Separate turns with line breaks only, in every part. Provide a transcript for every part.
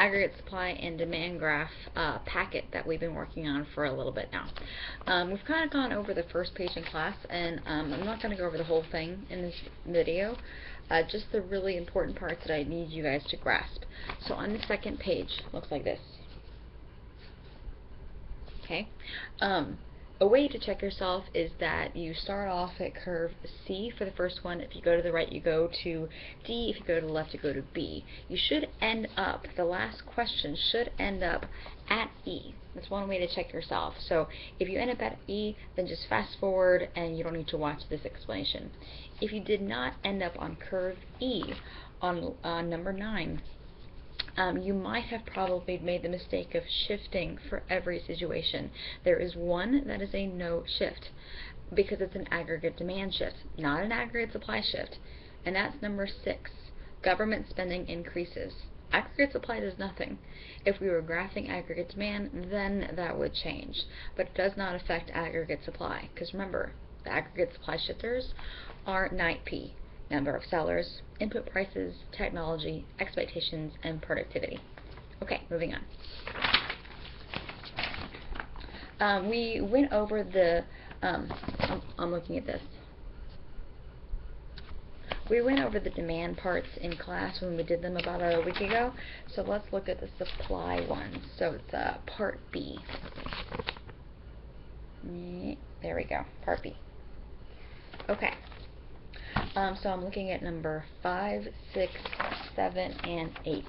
aggregate supply and demand graph packet that we've been working on for a little bit now. We've kind of gone over the first page in class, and I'm not going to go over the whole thing in this video, just the really important parts that I need you guys to grasp. So on the second page, looks like this. Okay. A way to check yourself is that you start off at curve C for the first one. If you go to the right, you go to D. If you go to the left, you go to B. You should end up, the last question should end up at E. That's one way to check yourself. So if you end up at E, then just fast forward and you don't need to watch this explanation. If you did not end up on curve E on number 9, you might have probably made the mistake of shifting for every situation. There is one that is a no shift because it's an aggregate demand shift, not an aggregate supply shift, and that's number 6. Government spending increases. Aggregate supply does nothing. If we were graphing aggregate demand, then that would change, but it does not affect aggregate supply, because remember, the aggregate supply shifters are NIP. Number of sellers, input prices, technology, expectations, and productivity. Okay, moving on. We went over the, I'm looking at this. We went over the demand parts in class when we did them about a week ago, so let's look at the supply ones. So it's part B. There we go, part B. Okay. So I'm looking at number 5, 6, 7, and 8.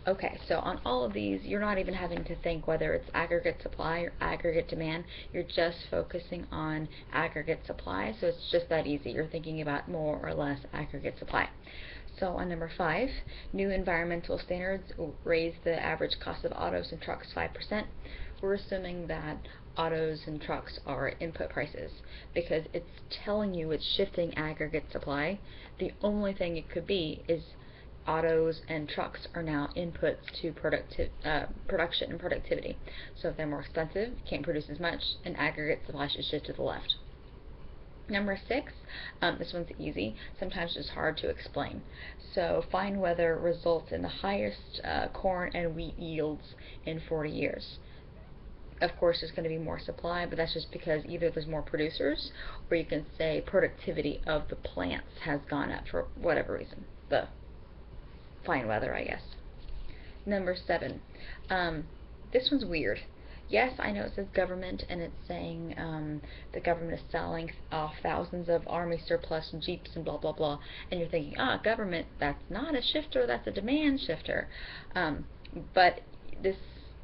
Okay, so on all of these, you're not even having to think whether it's aggregate supply or aggregate demand. You're just focusing on aggregate supply, so it's just that easy. You're thinking about more or less aggregate supply. So on number 5, new environmental standards raise the average cost of autos and trucks 5%. We're assuming that autos and trucks are input prices because it's telling you it's shifting aggregate supply. The only thing it could be is autos and trucks are now inputs to production and productivity. So if they're more expensive, can't produce as much, and aggregate supply should shift to the left. Number 6, this one's easy. Sometimes it's hard to explain. So fine weather results in the highest corn and wheat yields in 40 years. Of course, there's going to be more supply, but that's just because either there's more producers, or you can say productivity of the plants has gone up for whatever reason. The fine weather, I guess. Number 7. This one's weird. Yes, I know it says government, and it's saying the government is selling off thousands of Army surplus and Jeeps and blah, blah, blah. And you're thinking, government, that's not a shifter, that's a demand shifter. But this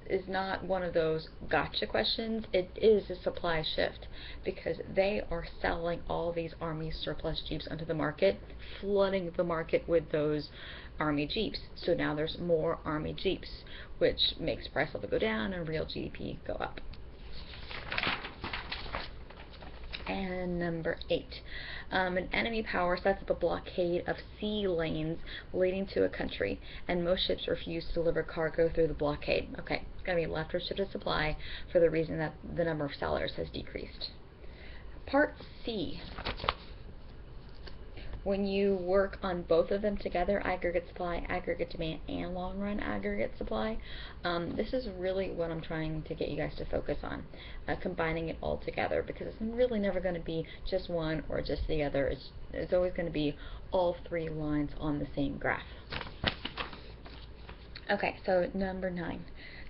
is not one of those gotcha questions. It is a supply shift because they are selling all these Army surplus Jeeps onto the market, flooding the market with those Army Jeeps. So now there's more Army Jeeps, which makes price level go down and real GDP go up. And number 8. An enemy power sets up a blockade of sea lanes leading to a country, and most ships refuse to deliver cargo through the blockade. Okay, it's going to be left or shifted supply for the reason that the number of sellers has decreased. Part C. When you work on both of them together, aggregate supply, aggregate demand, and long-run aggregate supply, this is really what I'm trying to get you guys to focus on, combining it all together, because it's really never going to be just one or just the other. It's always going to be all 3 lines on the same graph. Okay, so number 9.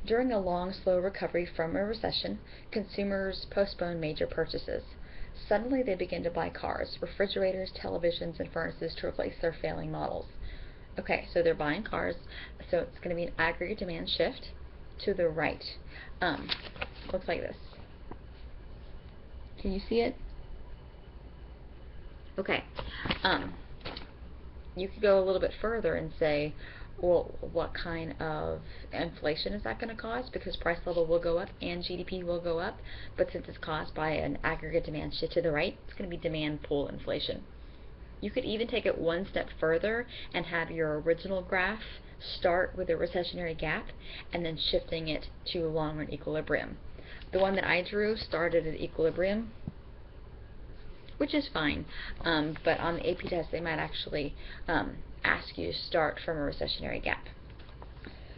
During a long, slow recovery from a recession, consumers postpone major purchases. Suddenly they begin to buy cars, refrigerators, televisions, and furnaces to replace their failing models. Okay, so they're buying cars, so it's going to be an aggregate demand shift to the right. Looks like this. Can you see it? Okay. You could go a little bit further and say, well, what kind of inflation is that going to cause? Because price level will go up and GDP will go up, but since it's caused by an aggregate demand shift to the right, it's going to be demand pull inflation. You could even take it one step further and have your original graph start with a recessionary gap and then shifting it to long-run equilibrium. The one that I drew started at equilibrium, which is fine, but on the AP test they might actually ask you to start from a recessionary gap.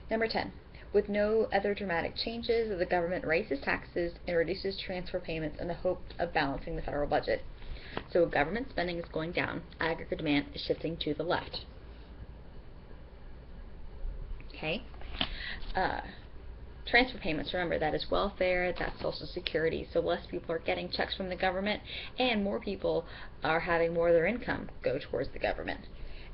Number 10. With no other dramatic changes, the government raises taxes and reduces transfer payments in the hope of balancing the federal budget. So government spending is going down, aggregate demand is shifting to the left. Okay? Transfer payments, remember, that is welfare, that's Social Security. So less people are getting checks from the government, and more people are having more of their income go towards the government.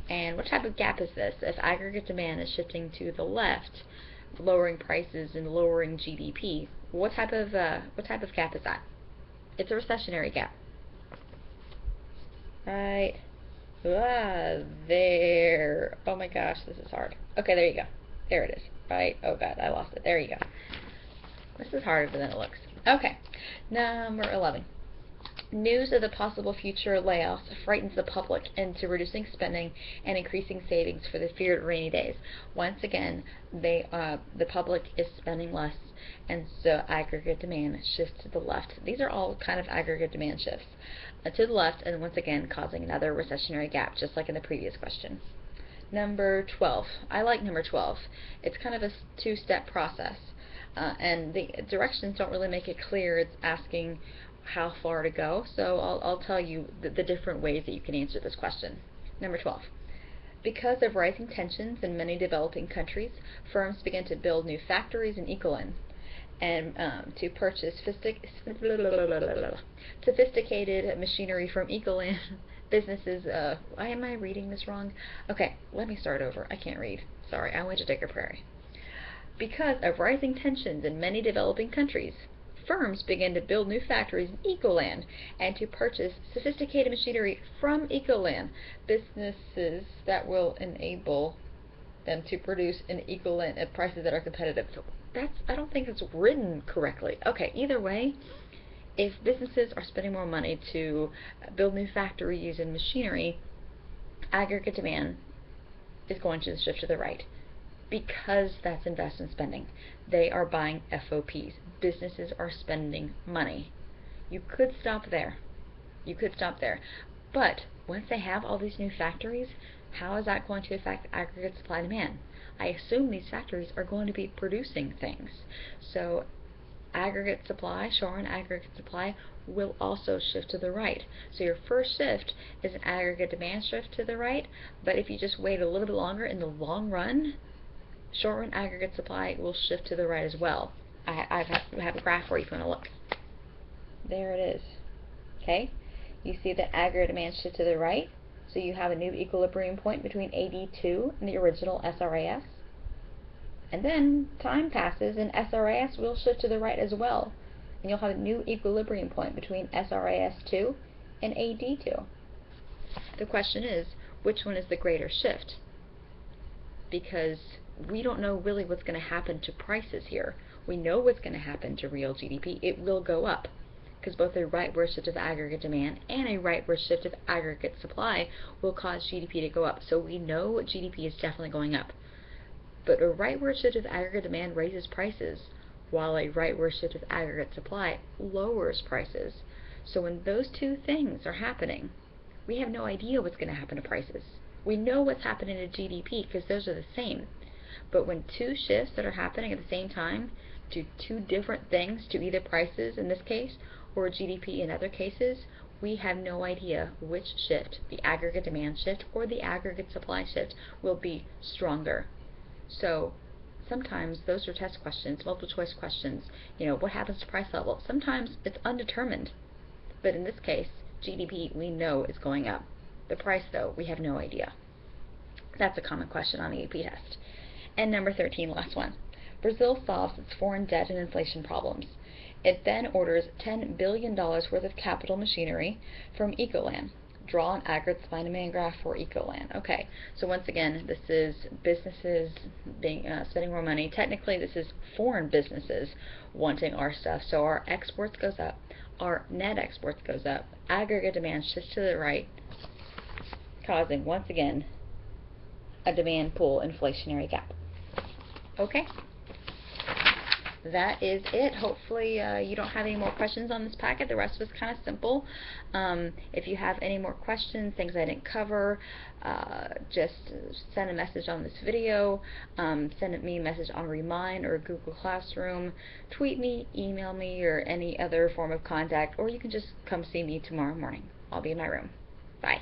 And what type of gap is this? If aggregate demand is shifting to the left, lowering prices and lowering GDP, what type of gap is that? It's a recessionary gap. Right. There. Oh my gosh, this is hard. Okay, there you go. There it is. Right. Oh god, I lost it. There you go. This is harder than it looks. Okay. Number 11. News of the possible future layoffs frightens the public into reducing spending and increasing savings for the feared rainy days. Once again, the public is spending less, and so aggregate demand shifts to the left. These are all kind of aggregate demand shifts to the left, and once again causing another recessionary gap, just like in the previous question. Number 12. I like number 12. It's kind of a two-step process, and the directions don't really make it clear. It's asking how far to go, so I'll tell you the different ways that you can answer this question. Number 12. Because of rising tensions in many developing countries, firms began to build new factories in Ecoland and to purchase sophisticated machinery from Ecoland. Businesses, why am I reading this wrong? Okay, let me start over. I can't read. Sorry, I went to Digger Prairie. Because of rising tensions in many developing countries, firms began to build new factories in Ecoland and to purchase sophisticated machinery from Ecoland. Businesses that will enable them to produce in Ecoland at prices that are competitive. So I don't think it's written correctly. Okay, either way, if businesses are spending more money to build new factories and machinery, aggregate demand is going to shift to the right, because that's investment spending. They are buying FOPs. Businesses are spending money. You could stop there. You could stop there. But once they have all these new factories, how is that going to affect aggregate supply and demand? I assume these factories are going to be producing things. So aggregate supply, short-run aggregate supply, will also shift to the right. So your first shift is an aggregate demand shift to the right, but if you just wait a little bit longer, in the long run, short-run aggregate supply will shift to the right as well. I have a graph for you if you want to look. There it is. Okay? You see that aggregate demand shift to the right, so you have a new equilibrium point between AD2 and the original SRAS. And then time passes and SRAS will shift to the right as well. And you'll have a new equilibrium point between SRAS2 and AD2. The question is, which one is the greater shift? Because we don't know really what's going to happen to prices here. We know what's going to happen to real GDP. It will go up, because both a rightward shift of aggregate demand and a rightward shift of aggregate supply will cause GDP to go up. So we know GDP is definitely going up. But a rightward shift of aggregate demand raises prices, while a rightward shift of aggregate supply lowers prices. So when those two things are happening, we have no idea what's going to happen to prices. We know what's happening to GDP because those are the same. But when two shifts that are happening at the same time do two different things to either prices in this case or GDP in other cases, we have no idea which shift, the aggregate demand shift or the aggregate supply shift, will be stronger. So sometimes those are test questions, multiple choice questions. You know, what happens to price level? Sometimes it's undetermined. But in this case, GDP we know is going up. The price, though, we have no idea. That's a common question on the AP test. And number 13, last one. Brazil solves its foreign debt and inflation problems. It then orders $10 billion worth of capital machinery from Ecoland. Draw an aggregate supply and demand graph for Ecoland. Okay, so once again, this is businesses spending more money. Technically, this is foreign businesses wanting our stuff. So our exports goes up, our net exports goes up, aggregate demand shifts to the right, causing, once again, a demand pull inflationary gap. Okay? that is it. Hopefully you don't have any more questions on this packet. The rest was kind of simple. If you have any more questions, things I didn't cover, just send a message on this video, send me a message on Remind or Google Classroom, tweet me, email me, or any other form of contact, or you can just come see me tomorrow morning. I'll be in my room. Bye.